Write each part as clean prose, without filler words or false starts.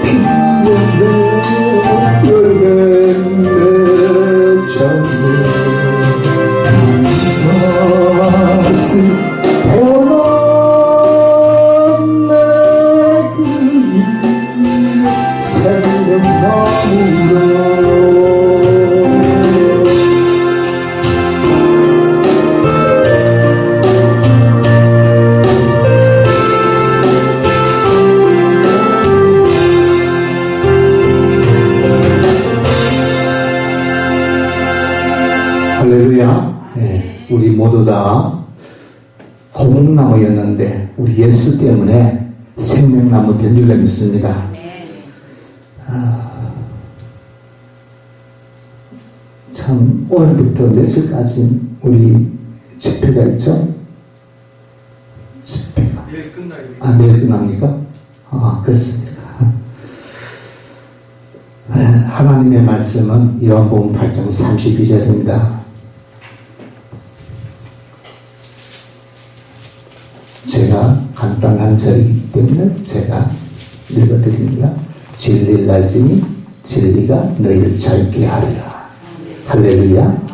피는데 열매 맺었네. 다시 태어난 내그 생명나무로 할렐루야. 네, 우리 모두 다 고목나무였는데 우리 예수 때문에 생명나무 된 줄 믿습니다. 참 오늘부터 며칠까지 우리 집회가 있죠? 집회가 내일 끝나요. 내일 끝납니까? 그렇습니다. 하나님의 말씀은 요한복음 8장 32절입니다. 제가 간단한 절이기 때문에 제가 읽어드립니다. 진리를 알지니 진리가 너희를 자유케 하리라. 할렐루야.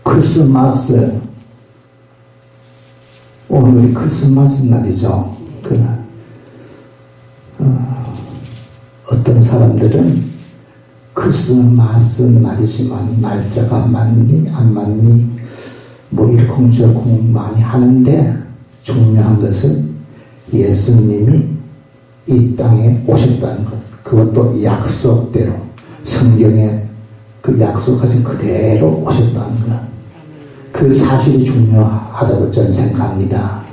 크리스마스, 오늘 크리스마스 날이죠. 어떤 사람들은 크리스마스 날이지만 날짜가 맞니 안 맞니 뭐 이러쿵저쿵 많이 하는데 중요한 것은 예수님이 이 땅에 오셨다는 것, 그것도 약속대로 성경에 그 약속하신 그대로 오셨다는 것, 그 사실이 중요하다고 저는 생각합니다.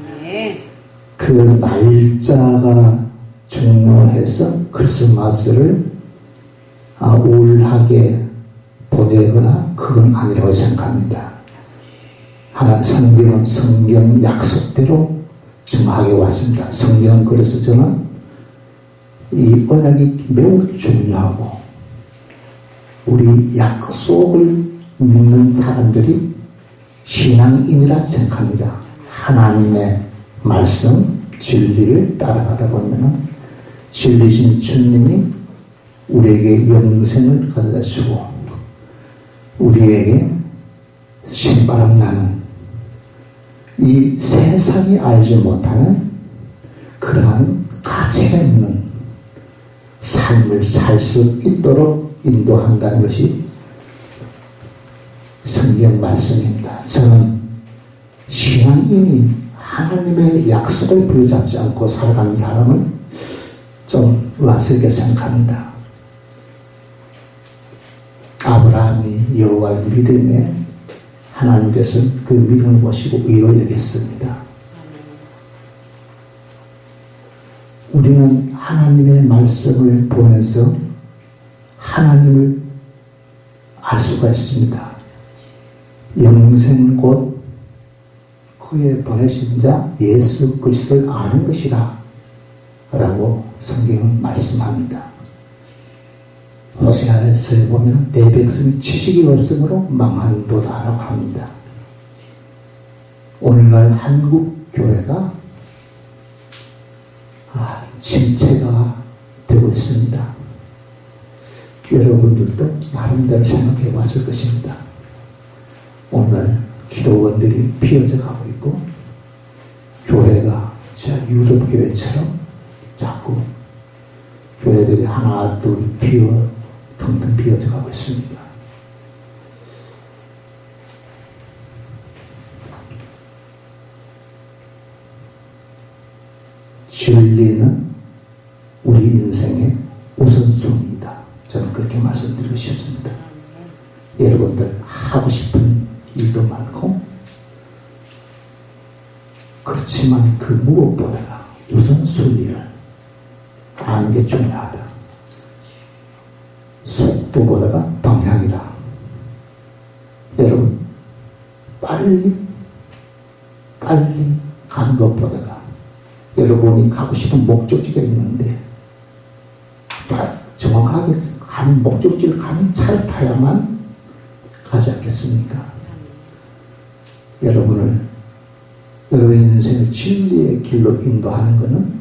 그 날짜가 중요해서 크리스마스를 우울하게 보내거나 그건 아니라고 생각합니다. 성경은 성경 약속대로 정확하게 왔습니다. 성경은 그래서 저는 이 언약이 매우 중요하고 우리 약속을 믿는 사람들이 신앙인이라 생각합니다. 하나님의 말씀, 진리를 따라가다 보면 진리신 주님이 우리에게 영생을 가져다 주고 우리에게 신바람 나는 이 세상이 알지 못하는 그러한 가치가 있는 삶을 살 수 있도록 인도한다는 것이 성경 말씀입니다. 저는 신앙인이 하나님의 약속을 부여잡지 않고 살아가는 사람은 좀 우아스럽게 생각합니다. 아브라함이 여호와를 믿음에 하나님께서 그 믿음을 보시고 의로 여겼습니다. 우리는 하나님의 말씀을 보면서 하나님을 알 수가 있습니다. 영생 곧 그의 보내신 자 예수 그리스도를 아는 것이라 라고 성경은 말씀합니다. 호세아서에 보면 내 백성이 지식이 없으므로 망한도다라고 합니다. 오늘날 한국 교회가 침체가 되고 있습니다. 여러분들도 나름대로 생각해 봤을 것입니다. 오늘 기도원들이 피어져 가고 있고 교회가 유럽 교회처럼 자꾸 교회들이 하나 둘 텅텅 비어져 가고 있습니다. 진리는 우리 인생의 우선순위이다. 저는 그렇게 말씀드리고 싶습니다. 여러분들 하고 싶은 일도 많고 그렇지만 그 무엇보다가 우선순위를 아는 게 중요하다. 속도보다가 방향이다. 여러분 빨리 가는 것보다가 여러분이 가고 싶은 목적지가 있는데 정확하게 가는 목적지를 가는 차를 타야만 가지 않겠습니까? 여러분의 인생을 진리의 길로 인도하는 것은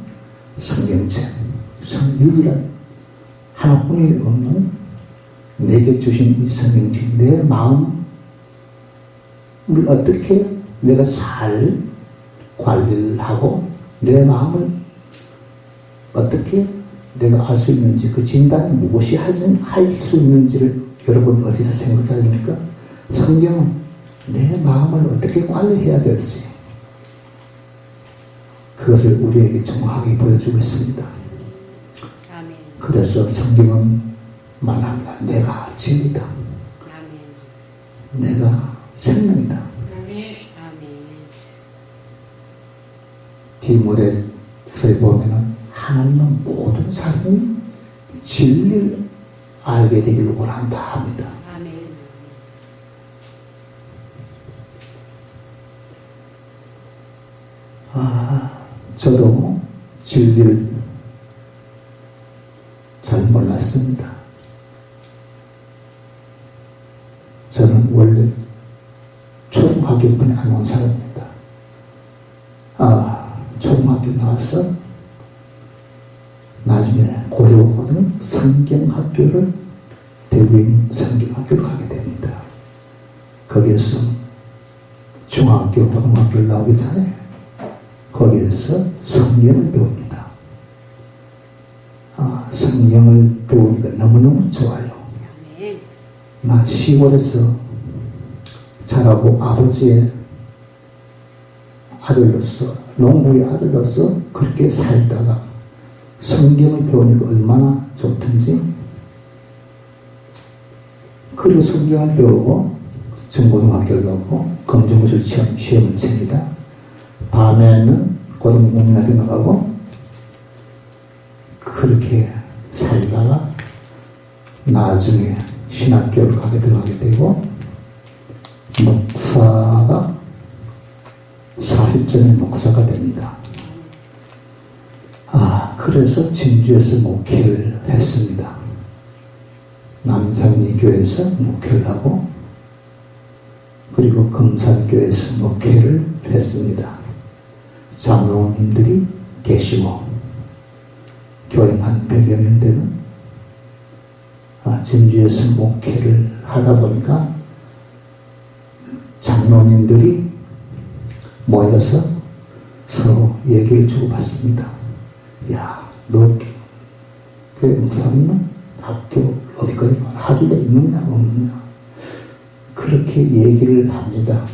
성경책, 유일한 하나뿐이 없는 내게 주신 이 성경책, 내 마음을 어떻게 내가 잘 관리를 하고 내 마음을 어떻게 내가 알 수 있는지, 그 진단이 무엇이 할 수 있는지를 여러분 어디서 생각해야 됩니까? 성경은 내 마음을 어떻게 관리해야 될지 그것을 우리에게 정확하게 보여주고 있습니다. 아멘. 그래서 성경은 말합니다. 내가 진리다. 아멘. 내가 생명이다. 아멘. 아멘. 디모데서에 보면은 하나님은 모든 사람이 진리를 알게 되기를 원한다 합니다. 아멘. 저도 진리를 잘 몰랐습니다. 저는 원래 초등학교뿐이 안 온 사람입니다. 초등학교 나와서 나중에 고려고등 성경학교를 대구인 성경학교를 가게 됩니다. 거기에서 중학교, 고등학교를 나오기 전에 거기에서 성경을 배웁니다. 성경을 배우니까 너무너무 좋아요. 나 시골에서 자라고 아버지의 아들로서, 농부의 아들로서 그렇게 살다가 성경을 배우니까 얼마나 좋던지, 그리고 성경을 배우고 중고등학교를 가고 검정고시를 시험을 칩니다. 밤에는 고등학교 나가고 그렇게 살다가 나중에 신학교를 들어가게 되고 목사가 40전의 목사가 됩니다. 그래서 진주에서 목회를 했습니다. 남산리교에서 목회를 하고 그리고 금산교에서 목회를 했습니다. 장로님들이 계시고 교회 한 100여 명 되는 진주에서 목회를 하다 보니까 장로님들이 모여서 서로 얘기를 주고받습니다. 야, 너 교회 목사님은 학교 어디까지 학위가 있느냐 없느냐 그렇게 얘기를 합니다.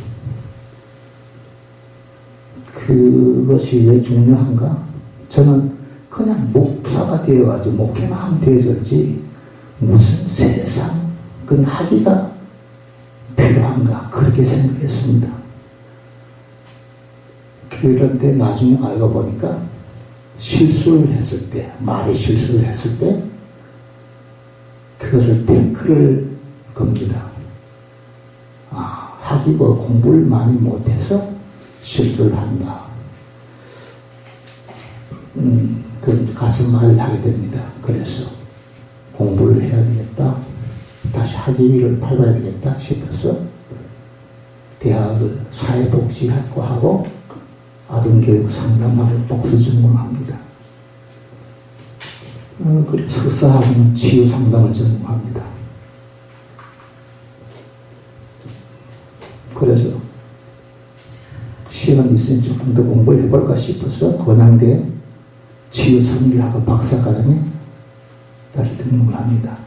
그것이 왜 중요한가? 저는 그냥 목사가 되어가지고 목회만 하면 되어졌지 무슨 세상 그 학위가 필요한가 그렇게 생각했습니다. 그런데 나중에 알고 보니까 실수를 했을 때, 말에 실수를 했을 때 그것을 태클을 겁니다. 학위가 공부를 많이 못해서 실수를 한다. 그 가슴 말을 하게 됩니다. 그래서 공부를 해야 되겠다. 다시 학위를 밟아야 되겠다 싶어서 대학을 사회복지학과하고 아동교육 상담학을 복수 전공합니다. 그리고 석사하고는 치유상담을 전공합니다. 그래서 시간이 있으니 조금 더 공부를 해볼까 싶어서 건양대 치유선교학과 박사과정에 다시 등록을 합니다.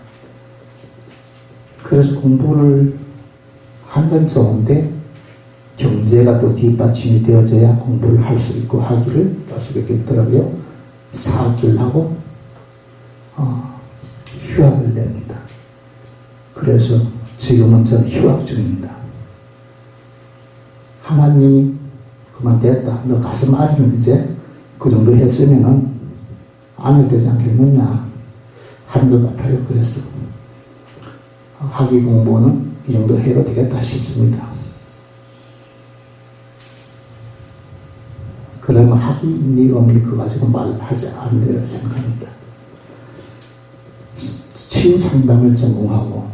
그래서 공부를 하면 좋은데 경제가 또 뒷받침이 되어져야 공부를 할 수 있고 학위를 딸 수 있겠더라고요. 4학기를 하고 휴학을 냅니다. 그래서 지금은 저는 휴학 중입니다. 하나님이 그만 됐다. 너 가슴 아리는 이제 그 정도 했으면은 안 해도 되지 않겠느냐 하는 것 같아요. 그래서 학위 공부는 이 정도 해도 되겠다 싶습니다. 그러면 학위 있니 없니 그거 가지고 말하지 않으리라 생각합니다. 치유 상담을 전공하고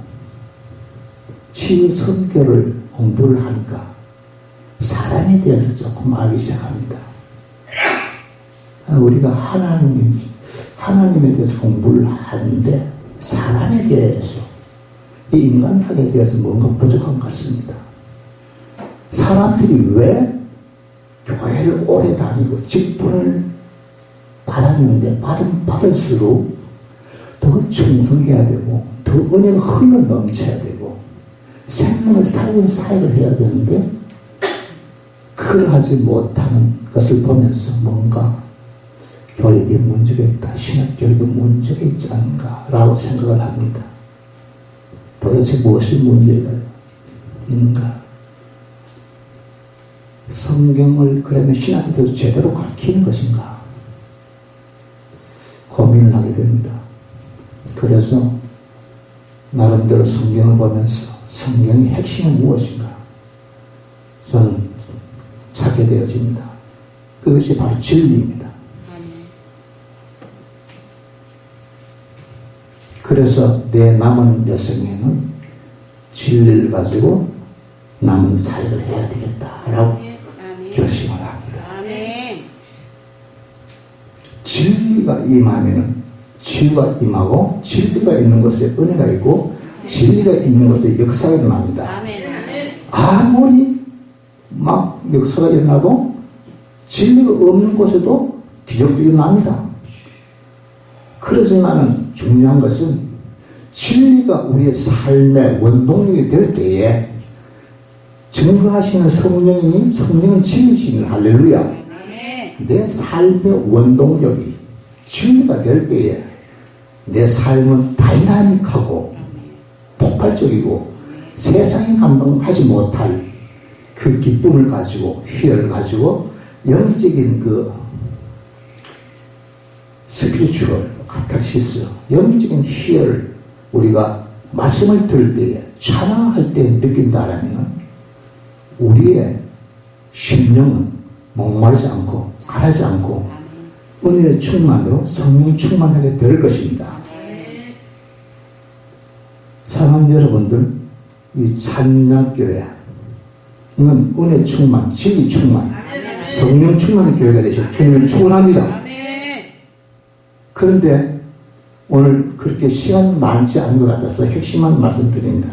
치유 선교를 공부를 하니까 사람에 대해서 조금 알기 시작합니다. 우리가 하나님에 대해서 공부를 하는데 사람에 대해서, 이 인간학에 대해서 뭔가 부족한 것 같습니다. 사람들이 왜 교회를 오래 다니고 직분을 받았는데 받을수록 더 충성해야 되고 더 은혜가 흘러 넘쳐야 되고 생명을 살리는 사역을 해야 되는데 그걸 하지 못하는 것을 보면서 뭔가 교육에 문제가 있다, 신학교육에 문제가 있지 않은가라고 생각을 합니다. 도대체 무엇이 문제인가? 성경을 그러면 신학교에서 제대로 가르치는 것인가? 고민을 하게 됩니다. 그래서 나름대로 성경을 보면서 성경의 핵심은 무엇인가? 저는 찾게 되어집니다. 그것이 바로 진리입니다. 그래서 내 남은 여생에는 진리를 가지고 남은 사역을 해야 되겠다라고 결심을 합니다. 진리가 임하면은 치유가 임하고 진리가 있는 곳에 은혜가 있고 진리가 있는 곳에 역사가 일어납니다. 아무리 막 역사가 일어나도 진리가 없는 곳에도 기적도 일어납니다. 그렇지만은 중요한 것은 진리가 우리의 삶의 원동력이 될 때에 증거하시는 성령은 진리시는 할렐루야. 내 삶의 원동력이 진리가 될 때에 내 삶은 다이나믹하고 폭발적이고 세상이 감당하지 못할 그 기쁨을 가지고 희열을 가지고 영적인 그 스피리추얼 카타르시스, 영적인 희열을 우리가 말씀을 들을 때에 찬양할 때 느낀다라면 우리의 심령은 목마르지 않고 가라지 않고 은혜의 충만으로 성령 충만하게 될 것입니다. 사랑하는 여러분들, 이 찬양교회는 은혜 충만, 진리 충만, 성령 충만의 교회가 되시고 주님을 축원합니다. 그런데 오늘 그렇게 시간이 많지 않은 것 같아서 핵심만 말씀드립니다.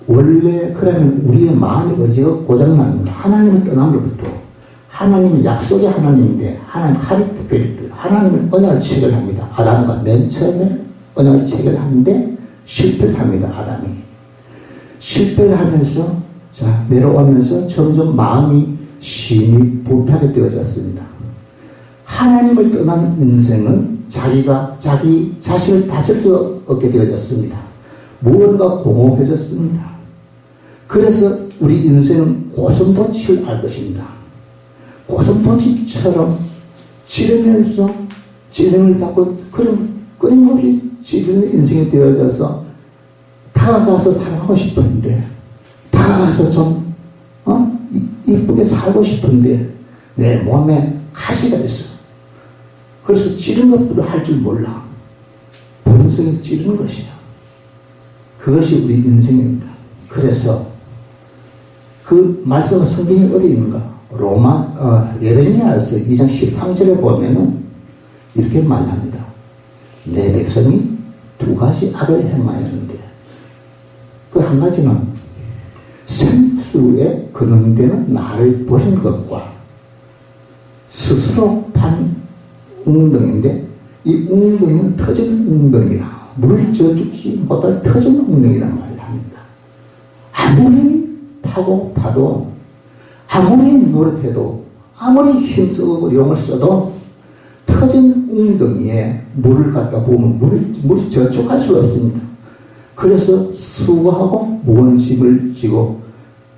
원래 그러면 우리의 마음의 의지가 고장납니다. 하나님을 떠남으로부터 하나님은 약속의 하나님인데 하나님 하리트 베리트 하나님은 언약을 체결합니다. 아담과 맨 처음에 언약을 체결하는데 실패를 합니다. 아담이 실패를 하면서 내려오면서 점점 마음이 심히 불편하게 되어졌습니다. 하나님을 떠난 인생은 자기가 자기 자신을 다스릴 수 없게 되어졌습니다. 무언가 공허해졌습니다. 그래서 우리 인생은 고슴도치를 알 것입니다. 고슴도치처럼 찌르면서 찌름을 받고 끊임없이 찌르는 인생이 되어져서 다가가서 사랑하고 싶은데 다가가서 좀 이쁘게 살고 싶은데 내 몸에 가시가 있어. 그래서 찌른 것도 할 줄 몰라. 본성이 찌르는 것이야. 그것이 우리 인생입니다. 그래서 그 말씀은 성경이 어디 있는가? 예레미야서 2장 13절에 보면은 이렇게 말합니다. 내 백성이 두 가지 악을 행하였는데 그 한 가지는 생수에 근원되는 나를 버린 것과 스스로 판 웅덩이인데 이 웅덩이는 터진 웅덩이라 물을 저죽지 못할 터진 웅덩이란 말을 합니다. 아무리 파고 파도 아무리 노력해도 아무리 힘쓰고 용을 써도 터진 웅덩이에 물을 갖다 부으면 물이 저축할 수가 없습니다. 그래서 수고하고 무거운 짐을 지고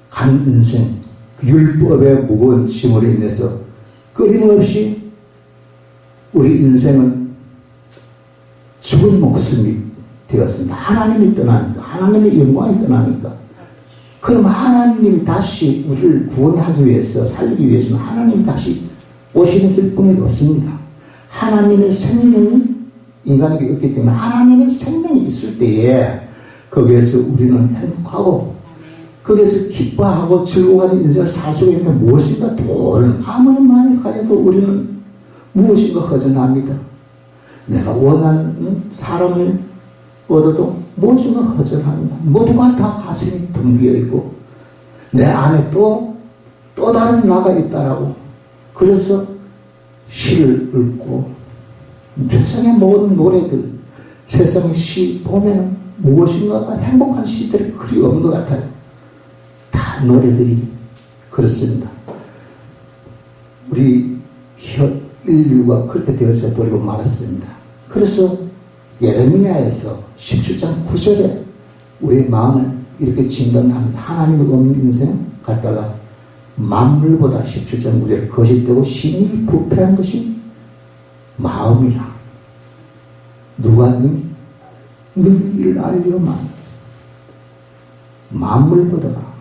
간 인생, 율법의 무거운 짐으로 인해서 끊임없이 우리 인생은 죽은 목숨이 되었습니다. 하나님이 떠나니까, 하나님의 영광이 떠나니까. 그럼 하나님이 다시 우리를 구원하기 위해서, 살리기 위해서는 하나님이 다시 오시는 길뿐이 없습니다. 하나님의 생명이 인간에게 없기 때문에 하나님의 생명이 있을 때에 거기에서 우리는 행복하고 거기에서 기뻐하고 즐거워하는 인생을 살 수가 있는데 무엇인가 돈을 아무리 많이 가져도 우리는 무엇인가 허전합니다. 내가 원하는 사람을 얻어도 무엇인가 허전합니다. 모두가 다 가슴이 텅 비어있고 내 안에 또 다른 나가 있다라고. 그래서 시를 읽고 세상의 모든 노래들, 세상의 시 보면 무엇인가가 행복한 시들이 그리 없는 것 같아요. 다 노래들이 그렇습니다. 우리 인류가 그렇게 되어서 버리고 말았습니다. 그래서 예레미야에서 17장 9절에 우리의 마음을 이렇게 진단합니다. 하나님이 없는 인생 갖다가 만물보다 17장 9절에 거짓되고 심히 부패한 것이 마음이라. 누가 너희를 알려만 만물보다가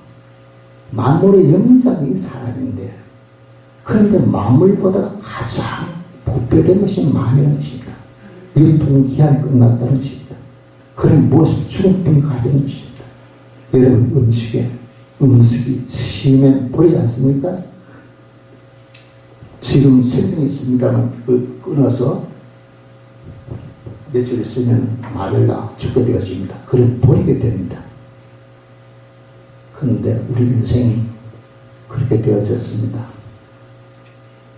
만물의 영장이 사람인데 그런데 만물보다 가장 부패된 것이 마음이라는 것입니다. 유통기한이 끝났다는 것입니다. 그럼 무엇을 죽음뿐이 가지는 것입니다. 여러분 음식이 심해 버리지 않습니까? 지금 생명이 있습니다만 끊어서 며칠 있으면 말라 죽게 되어집니다. 그럼 버리게 됩니다. 그런데 우리 인생이 그렇게 되어졌습니다.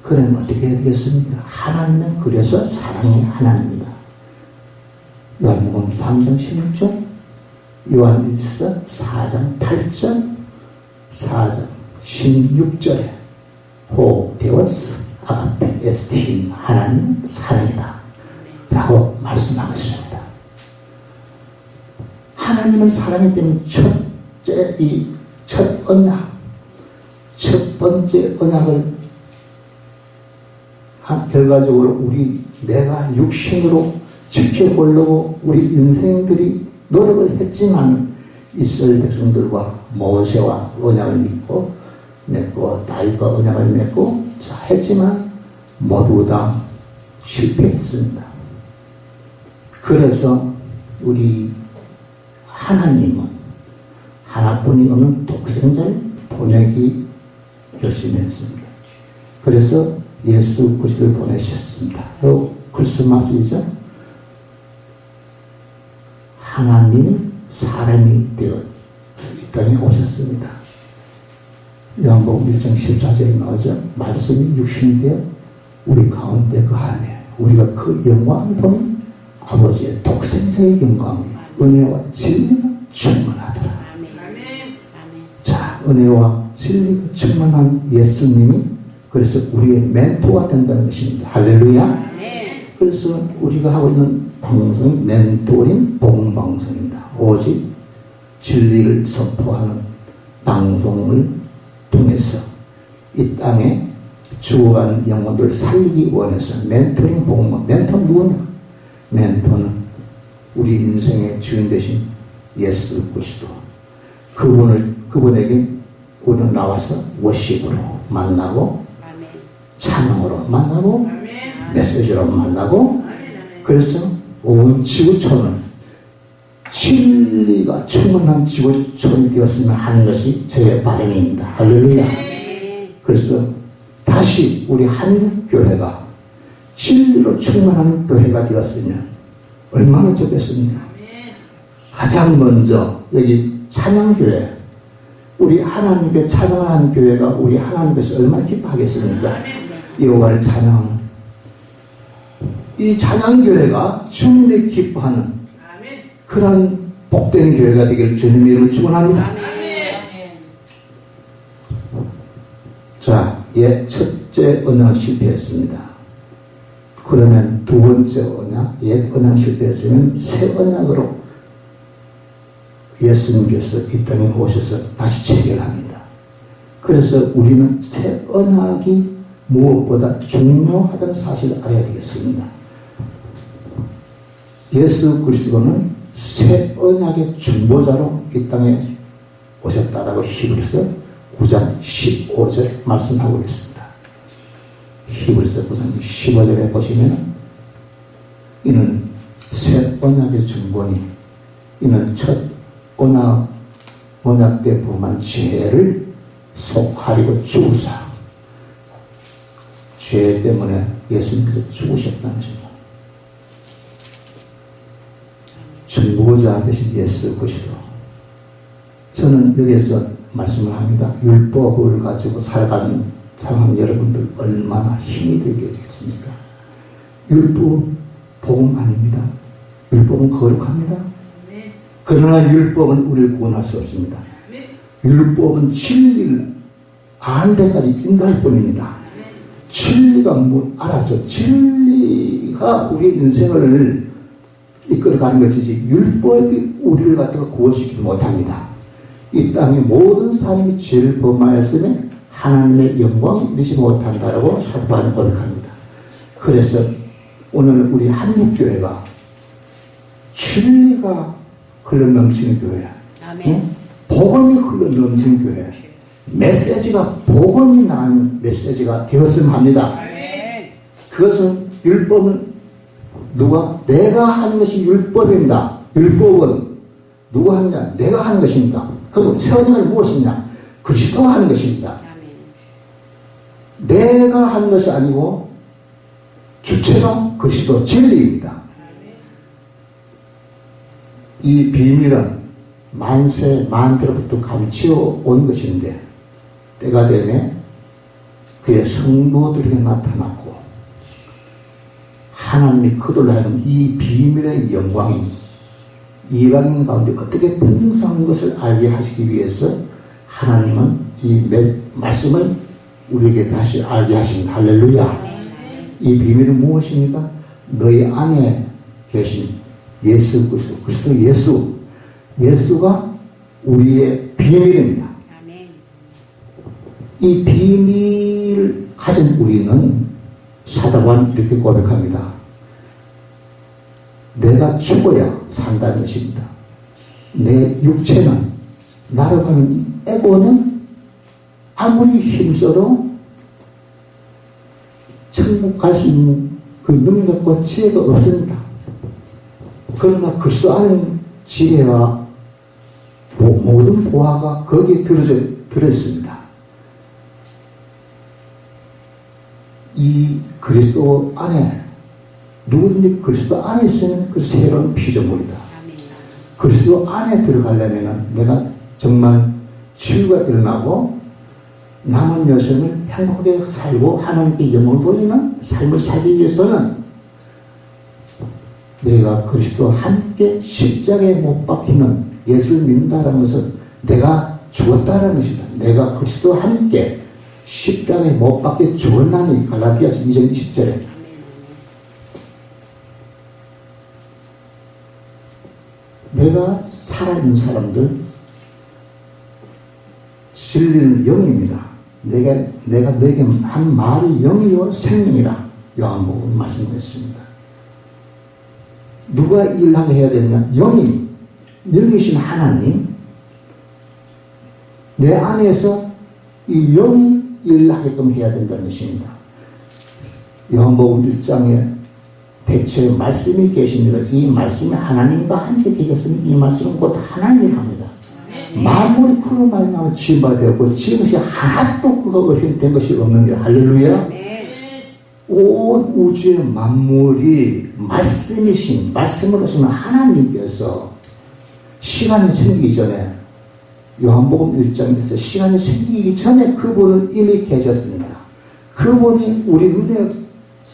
그럼 어떻게 해야 되겠습니까? 하나님은 그래서 사랑의 하나님입니다. 요한복음 3장 16절, 요한 1서 4장 8절, 4장 16절에 호데오스 아가페 에스틴 하나님 사랑이다 라고 말씀하고 있습니다. 하나님은 사랑이 때문에 첫 언약, 첫 번째 언약을 결과적으로 내가 육신으로 지켜보려고 우리 인생들이 노력을 했지만 이스라엘 백성들과 모세와 언약을 맺고 다윗과 언약을 맺고 했지만 모두 다 실패했습니다. 그래서 우리 하나님은 하나뿐이 없는 독생자를 보내기 결심했습니다. 그래서 예수 그리스도를 보내셨습니다. 또 크리스마스이죠. 하나님이 사람이 되어 이 땅에 오셨습니다. 요한복음 1장 14절에 나오죠. 말씀이 육신이 되어 우리 가운데 거하며 우리가 그 영광을 보는 아버지의 독생자의 영광이요 은혜와 진리가 충만하더라. 자, 은혜와 진리가 충만한 예수님이 그래서 우리의 멘토가 된다는 것입니다. 할렐루야. 그래서 우리가 하고 있는 방송이 멘토린 복음방송입니다. 오직 진리를 선포하는 방송을 통해서 이 땅에 죽어가는 영혼들을 살리기 원해서 멘토링 복음방. 멘토는 누구냐? 멘토는 우리 인생의 주인 되신 예수 그리스도. 그분에게 우리는 나와서 워십으로 만나고 찬양으로 만나고 메시지로 만나고 그래서 온 지구촌을 진리가 충만한 지구촌이 되었으면 하는 것이 저의 바람입니다. 할렐루야. 그래서 다시 우리 한국교회가 진리로 충만한 교회가 되었으면 얼마나 좋겠습니까? 가장 먼저 여기 찬양교회, 우리 하나님께 찬양하는 교회가 우리 하나님께서 얼마나 기뻐하겠습니까? 여호와를 찬양하는 이 찬양교회가 주님이 기뻐하는 그런 복된 교회가 되기를 주님 이름으로 축원합니다. 자, 첫째 언약 실패했습니다. 그러면 두 번째 언약, 옛 언약 실패했으면 새 언약으로 예수님께서 이 땅에 오셔서 다시 체결합니다. 그래서 우리는 새 언약이 무엇보다 중요하다는 사실을 알아야 되겠습니다. 예수 그리스도는 새 언약의 중보자로 이 땅에 오셨다라고 히브리서 9장 15절에 말씀하고 있습니다. 히브리서 9장 15절에 보시면 이는 새 언약의 중보니 이는 첫 언약 언약 때 범한 죄를 속하리고 죽으사 죄 때문에 예수님께서 죽으셨다는 것입니다. 중보자 되신 예수 그리스도. 저는 여기에서 말씀을 합니다. 율법을 가지고 살아가는 사랑하는 여러분들 얼마나 힘이 되겠습니까? 율법 복음 아닙니다. 율법은 거룩합니다. 그러나 율법은 우리를 구원할 수 없습니다. 율법은 진리를 아는 데까지 인도할 뿐입니다. 진리가 알아서 진리가 우리의 인생을 이끌어가는 것이지 율법이 우리를 갖다가 구원시키지 못합니다. 이 땅의 모든 사람이 죄를 범하였으면 하나님의 영광이 누리지 못한다라고 사도바울은 고백합니다. 그래서 오늘 우리 한국교회가 진리가 흘러넘치는 교회, 응? 복음이 흘러넘치는 교회, 메시지가 복음이 나는 메시지가 되었으면 합니다. 그것은 율법은 내가 하는 것이 율법입니다. 율법은 누가 하느냐? 내가 하는 것입니다. 그럼 세워는 무엇이냐? 그리스도가 하는 것입니다. 내가 하는 것이 아니고 주체가 그리스도 진리입니다. 이 비밀은 만세 만대로부터 감추어 온 것인데 때가 되면 그의 성도들에게 나타났고 하나님이 그들로 하여금 이 비밀의 영광이 이방인 가운데 어떻게 풍성한 것을 알게 하시기 위해서 하나님은 이 말씀을 우리에게 다시 알게 하십니다. 할렐루야. 이 비밀은 무엇입니까? 너희 안에 계신 예수 그리스도, 그리스도 예수가 우리의 비밀입니다. 이 비밀을 가진 우리는 사도바울은 이렇게 고백합니다. 내가 죽어야 산다는 것입니다. 내 육체는 나로 가는 이 에고는 아무리 힘써도 천국 갈 수 있는 그 능력과 지혜가 없습니다. 그러나 그리스도 안에 지혜와 모든 보화가 거기에 들어있습니다. 이 그리스도 안에 누구든지 그리스도 안에 있으면 그 새로운 피조물이다. 그리스도 안에 들어가려면 내가 정말 치유가 일어나고 남은 여생을 행복하게 살고 하나님께 영광을 돌리는 삶을 살기 위해서는 내가 그리스도와 함께 십자가에 못 박히는 예수를 믿는다는 것은 내가 죽었다는 것이다. 내가 그리스도와 함께 십자가에 못 박혀 죽었나니 갈라디아서 2장 20절에 내가 살아있는 사람들 진리는 영입니다. 내가 너에게 한 말이 영이요 생명이라 요한복음 말씀드렸습니다. 누가 일하게 해야 되느냐? 영이신 하나님 내 안에서 이 영이 일하게끔 해야 된다는 것입니다. 요한복음 1장에 대체의 말씀이 계십니다. 이 말씀이 하나님과 함께 계셨으니 이 말씀은 곧 하나님이랍니다. 만물이 그로 말미암아 지음바 되었고 지금이 하나도 그가 없이 된 것이 없느니라. 할렐루야. 온 우주의 만물이 말씀이신 말씀을 하시는 하나님께서 시간이 생기기 전에 요한복음 1장에서 시간이 생기기 전에 그분은 이미 계셨습니다. 그분이 우리 눈에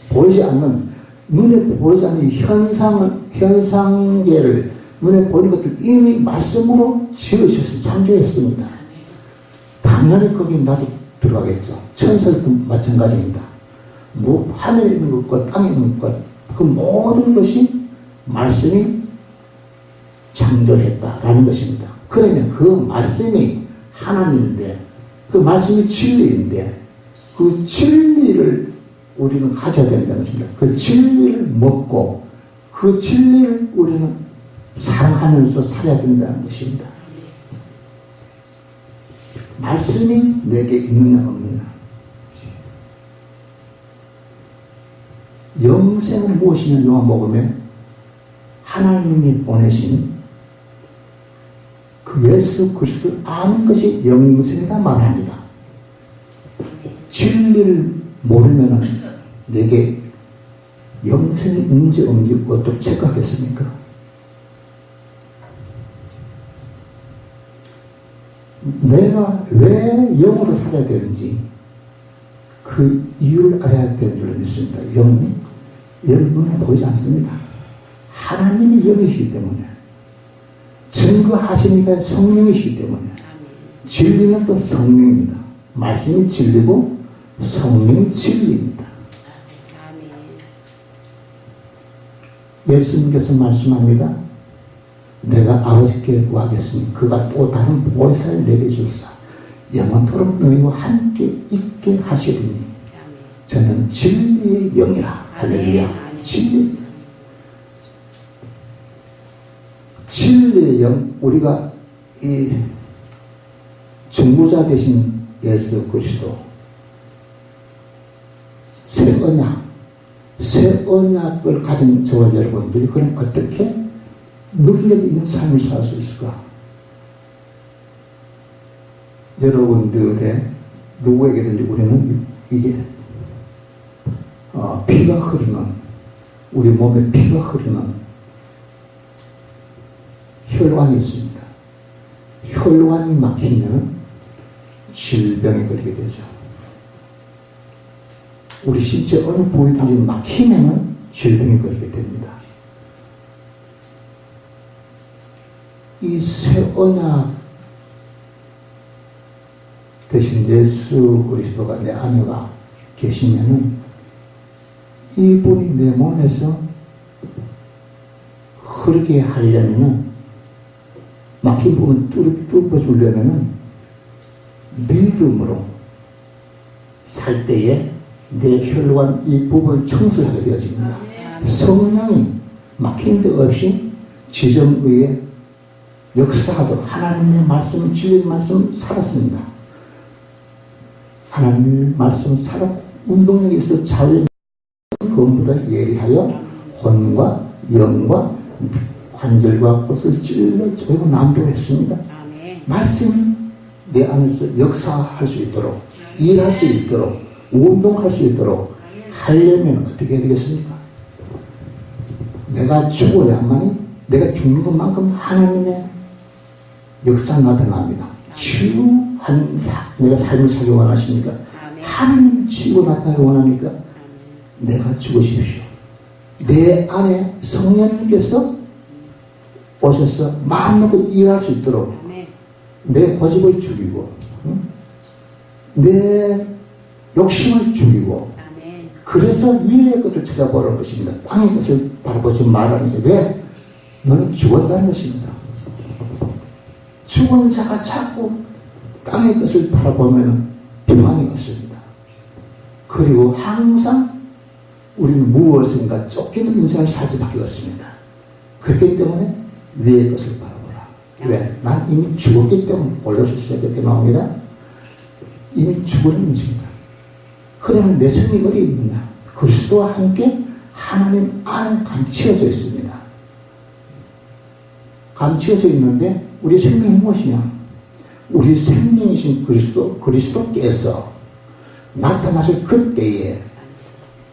보이지 않는 현상계를 눈에 보이는 것들 이미 말씀으로 지으셨습니다. 창조했습니다. 당연히 거기 나도 들어가겠죠. 천사도 마찬가지입니다. 뭐 하늘에 있는 것과 땅에 있는 것, 그 모든 것이 말씀이 창조했다라는 것입니다. 그러면 그 말씀이 하나님인데 그 말씀이 진리인데 그 진리를 우리는 가져야 된다는 것입니다. 그 진리를 먹고 그 진리를 우리는 사랑하면서 살아야 된다는 것입니다. 말씀이 내게 있느냐 없느냐. 영생은 무엇이냐? 요한복음에 하나님이 보내신 그 그 예수 그리스도를 아는 것이 영생이다 말합니다. 진리를 모르면 내게 영생이 있는지 없는지 어떻게 체크하겠습니까? 내가 왜 영으로 살아야 되는지 그 이유를 알아야 되는 줄 믿습니다. 영은 눈에 보이지 않습니다. 하나님이 영이시기 때문에, 증거하시니까 성령이시기 때문에, 진리는 또 성령입니다. 말씀이 진리고 성령이 진리입니다. 예수님께서 말씀합니다. 내가 아버지께 구하겠으니 그가 또 다른 보혜사를 내게 주사 영원토록 너희와 함께 있게 하시리니 저는 진리의 영이라. 할렐루야. 진리의 영, 우리가 이 중보자 되신 예수 그리스도, 새 언약을 가진 저와 여러분들이 그럼 어떻게 능력 있는 삶을 살 수 있을까? 여러분들의 누구에게든지 우리는 이게 피가 흐르는, 우리 몸에 피가 흐르는 혈관이 있습니다. 혈관이 막히면 질병에 걸리게 되죠. 우리 신체 어느 부위든지 막히면 질병에 걸리게 됩니다. 이 새 언약 대신 예수 그리스도가 내 안에 와 계시면은 이분이 내 몸에서 흐르게 하려면은, 막힌 부분 뚫어주려면은 믿음으로 살 때에 내 혈관 이 부분을 청소하게 되어집니다. 성령이 막힌 데 없이 지정의에 역사하도록 하나님의 말씀, 진리의 말씀 살았습니다. 하나님의 말씀 살았고 운동력이 있어서 자유의 그것보다 예리하여 혼과 영과 관절과骨을 찔러 쪼개고 남도했습니다. 말씀이 내 안에서 역사할 수 있도록, 일할 수 있도록, 운동할 수 있도록 하려면 어떻게 해야 되겠습니까? 내가 죽어야만이, 내가 죽는 것만큼 하나님의 역사 나타납니다. 내가 삶을 살기 원하십니까? 하나님 치고 나타나기 원합니까? 내가 죽으십시오. 내 안에 성령님께서 오셔서 마음 놓고 일할 수 있도록 내 고집을 죽이고, 내 욕심을 죽이고, 그래서 위의 것을 찾아보라는 것입니다. 땅의 것을 바라보지 말라는 것이 왜? 너는 죽었다는 것입니다. 죽은 자가 자꾸 땅의 것을 바라보면 비만이 없습니다. 그리고 항상 우리는 무엇인가 쫓기는 인생을 살 수밖에 없습니다. 그렇기 때문에 위의 것을 바라보라. 왜? 난 이미 죽었기 때문에. 골로새서 그렇게 나옵니다. 이미 죽은 인생이다. 그러면 내 생명이 어디 있느냐? 그리스도와 함께 하나님 안에 감추어져 있습니다. 감추어져 있는데 우리 생명이 무엇이냐? 우리 생명이신 그리스도께서 나타나실 그때에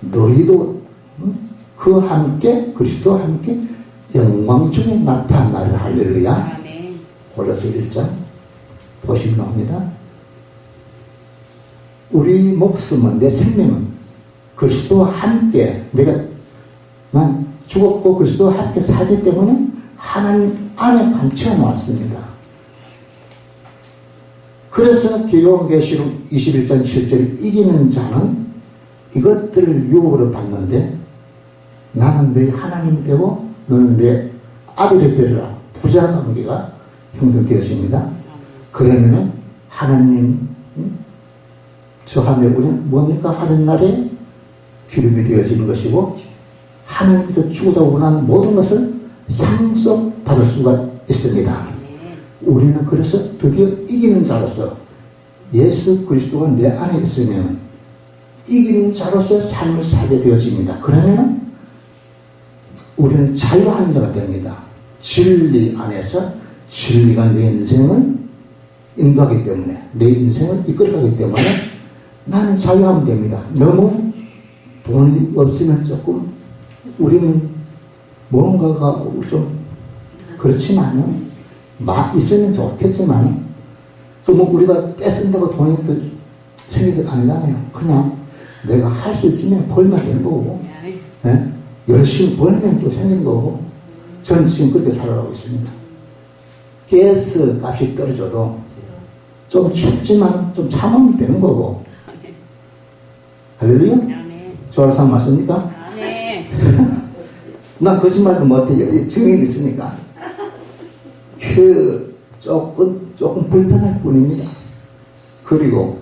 너희도 그와 함께, 그리스도와 함께 영광 중에 나타나를. 할렐루야. 골로새 1장 보시면 나옵니다. 우리 목숨은, 내 생명은 그리스도와 함께, 난 죽었고 그리스도와 함께 살기 때문에 하나님 안에 감춰 놓았습니다. 그래서 요한계시록 21장 7절에 이기는 자는 이것들을 유업으로 받는데 나는 너희 하나님이 되고 너는 내 아들이 되리라. 부자관계가 형성되었습니다. 그러면 하나님 저함에 우리는 뭡니까? 하는 날에 기름이 되어지는 것이고 하나님께서 주고자 원하는 모든 것을 상속받을 수가 있습니다. 우리는 그래서 드디어 이기는 자로서 예수 그리스도가 내 안에 있으면 이기는 자로서 삶을 살게 되어집니다. 그러면 우리는 자유한 자가 됩니다. 진리 안에서 진리가 내 인생을 인도하기 때문에, 내 인생을 이끌어가기 때문에 나는 자유하면 됩니다. 너무 돈이 없으면 조금 우리는 뭔가가 좀 그렇지만은 있으면 좋겠지만 또 뭐 우리가 떼쓴다고 돈이 생기는 게 아니잖아요. 그냥 내가 할 수 있으면 벌면 되는 거고, 네? 열심히 벌면 또 생기는 거고. 저는 지금 그렇게 살아가고 있습니다. 가스 값이 떨어져도 좀 춥지만 좀 참으면 되는 거고. 할렐루야? 좋아서 한 맞습니까? 나 거짓말도 못해요. 증인이 있으니까. 조금 불편할 뿐입니다. 그리고,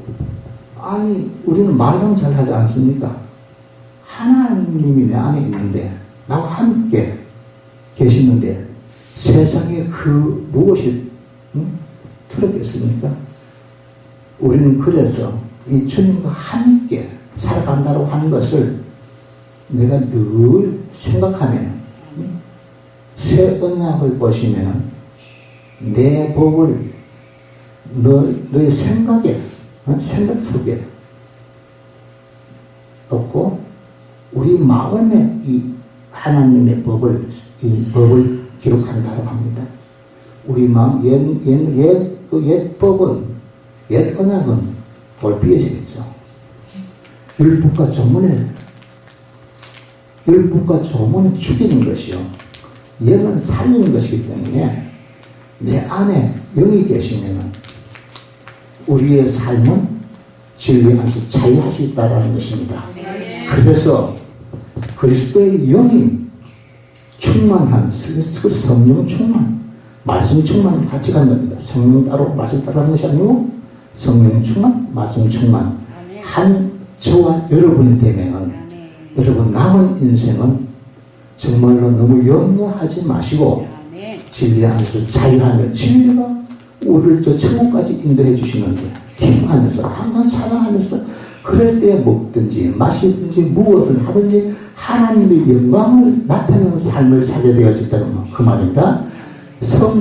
우리는 말은 잘 하지 않습니까? 하나님이 내 안에 있는데, 나와 함께 계시는데, 세상에 그 무엇이, 들었겠습니까? 우리는 그래서 이 주님과 함께 살아간다고 하는 것을 내가 늘 생각하면, 새 언약을 보시면, 내 복을 너의 생각 속에 넣고 우리 마음에 이 하나님의 법을 기록한다고 합니다. 우리 마음 옛 법은, 옛 언약은 돌피해지겠죠. 율법과 조문은 죽이는 것이요, 영은 살리는 것이기 때문에 내 안에 영이 계시면 우리의 삶은 진리 안에서 자유할 수 있다는 것입니다. 그래서 그리스도의 영이 충만한, 성령 충만, 말씀 충만 같이 가는 겁니다. 성령 따로 말씀 따로 하는 것이 아니고 성령 충만, 말씀 충만. 한 저와 여러분이 되면은 여러분 남은 인생은 정말로 너무 염려하지 마시고 진리 안에서 자유하며, 진리가 우리를 저 천국까지 인도해 주시는데 기뻐하면서 항상 사랑하면서, 그럴 때 먹든지 마시든지 무엇을 하든지 하나님의 영광을 나타내는 삶을 살게 되어졌다는 그 말입니다.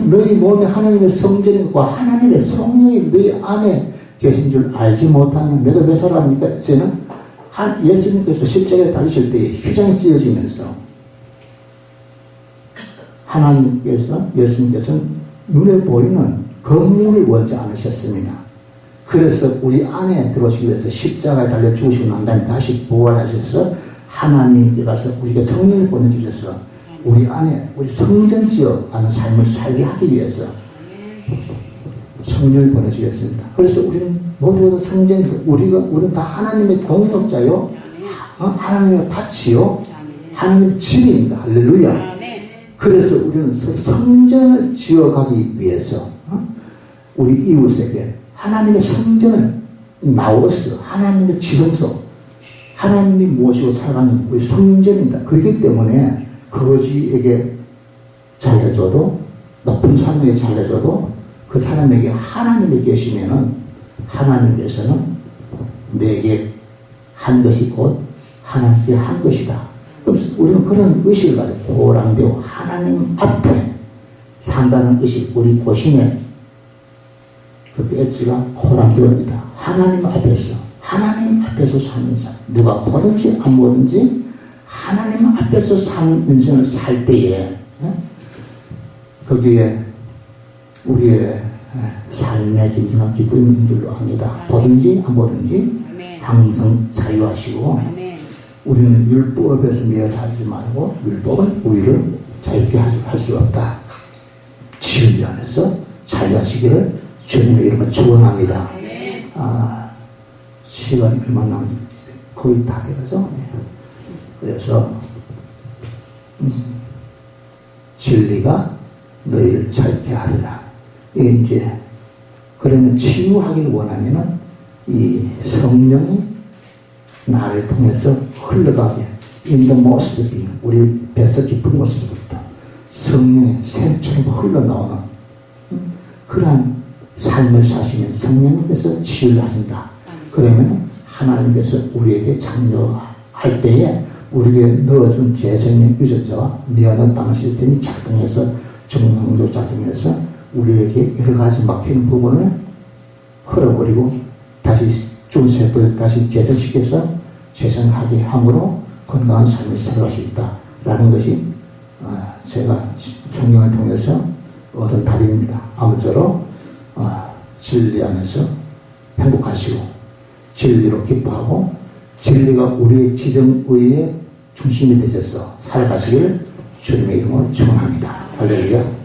너희 몸에 하나님의 성전과 하나님의 성령이 너희 안에 계신 줄 알지 못하면 내가 왜 살아갑니까? 이제는 예수님께서 십자가에 달리실 때 휘장이 찢어지면서 예수님께서는 눈에 보이는 건물을 원치 않으셨습니다. 그래서 우리 안에 들어오시기 위해서 십자가에 달려 죽으시고 난 다음에 다시 부활하셔서 하나님께 가서 우리가 성령을 보내주셔서 우리 안에 우리 성전 지어가는 삶을 살게 하기 위해서 성령을 보내주셨습니다. 그래서 우리는 모두 우리는 다 하나님의 동역자요, 하나님의 밭이요, 하나님의 집입니다. 할렐루야. 그래서 우리는 성전을 지어가기 위해서 우리 이웃에게 하나님의 성전을 나오스, 하나님의 지성소, 하나님이 무엇이고 살아가는 우리 성전입니다. 그렇기 때문에 거지에게 잘해줘도, 높은 사람에게 잘해줘도 그 사람에게 하나님이 계시면은 하나님께서는 내게 한 것이 곧 하나님께 한 것이다. 그럼 우리는 그런 의식을 가지고 호랑되고 하나님 앞에 산다는 의식, 우리 고심에 그 배지가 호랑되옵니다. 하나님 앞에서 사는 삶, 누가 보든지 안 보든지 하나님 앞에서 사는 인생을 살 때에 거기에 우리의 삶의 진정한 기쁨인 줄로 압니다. 보든지 안 보든지 항상 자유하시고, 우리는 율법에서 매여 살지 말고 율법은 우리를 자유케 할 수 없다. 진리 안에서 자유하시기를 주님의 이름으로 축원합니다. 시간이 얼마 남았는지 거의 다 돼가서, 그래서 진리가 너희를 자유케 하리라. 이제 그러면 치유하기를 원하면은 이 성령이 나를 통해서 흘러가게, in the most being, 우리 뱃속 깊은 곳으로부터 성령의 샘처럼 흘러나오는 그러한 삶을 사시면 성령님께서 치유를 하신다. 그러면 하나님께서 우리에게 창조할 때에 우리에게 넣어준 재생의 유전자와 미안한 방어 시스템이 작동해서 정상적으로 작동해서 우리에게 여러 가지 막히는 부분을 흘어버리고 다시 중세포를 다시 개선시켜서 재생하게 함으로 건강한 삶을 살아갈 수 있다라는 것이 제가 성경을 통해서 얻은 답입니다. 아무쪼록 진리 안에서 행복하시고 진리로 기뻐하고 진리가 우리의 지정의의 중심이 되셔서 살아가시길 주님의 이름으로 축원합니다. 할렐루야.